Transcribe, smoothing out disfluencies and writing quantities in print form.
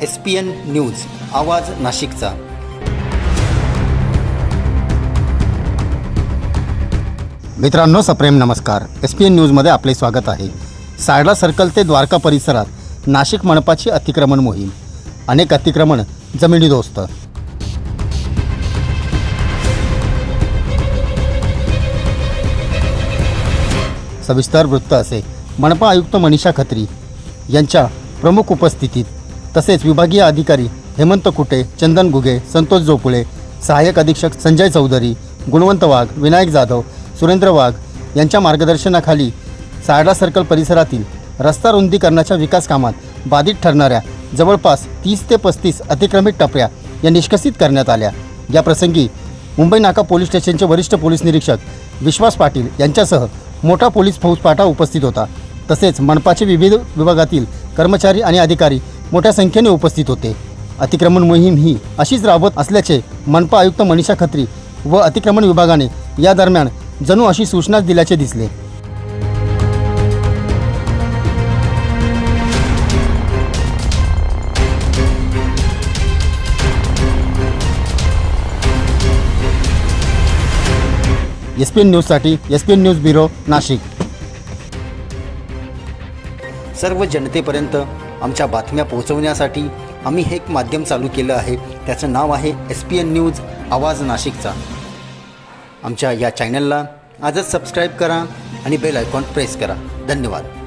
SPN news आवाज नाशिकचा। मित्रांनो, सप्रेम नमस्कार। SPN न्यूजमध्ये आपले स्वागत आहे। सायडा सर्कल ते द्वारका परिसरात नाशिक मनपाची अतिक्रमण मोहीम, अनेक अतिक्रमण जमिनीदोस्त। सविस्तर वृत्त असे। मनपा आयुक्त मनीषा खत्री यांच्या प्रमुख उपस्थितीत तसेच विभागीय अधिकारी हेमंत कुटे, चंदन गुगे, संतोष जोपुळे, सहाय्यक अधीक्षक संजय चौधरी, गुणवंत वाघ, विनायक जाधव, सुरेंद्र वाघ यांच्या मार्गदर्शनाखाली सायडा सर्कल परिसरातील रस्ता रुंदीकरणाच्या विकास कामात बाधित ठरणाऱ्या जवळपास 30 ते 35 अतिक्रमित टपऱ्या या निष्कसित करण्यात आल्या। या प्रसंगी मुंबई नाका पोलीस स्टेशनचे वरिष्ठ पोलीस निरीक्षक विश्वास पाटील यांच्यासह मोठा पोलीस फौजफाटा उपस्थित होता। तसेच मनपाचे विविध विभागातील कर्मचारी आणि अधिकारी मोठ्या संख्येने उपस्थित होते। अतिक्रमण मोहीम ही अशीच राबवत असल्याचे मनपा आयुक्त मनीषा खत्री व अतिक्रमण विभागाने या दरम्यान जणू अशी सूचना दिल्याचे दिसले। SPN न्यूजसाठी SPN न्यूज ब्युरो नाशिक। सर्व जनतेपर्यंत आमच्या बातम्या पोहोचवण्यासाठी आम्ही हे एक माध्यम चालू केलं आहे। त्याचं नाव आहे SPN न्यूज आवाज नाशिकचा। आमच्या या चॅनलला आजच सबस्क्राईब करा आणि बेल आयकॉन प्रेस करा। धन्यवाद।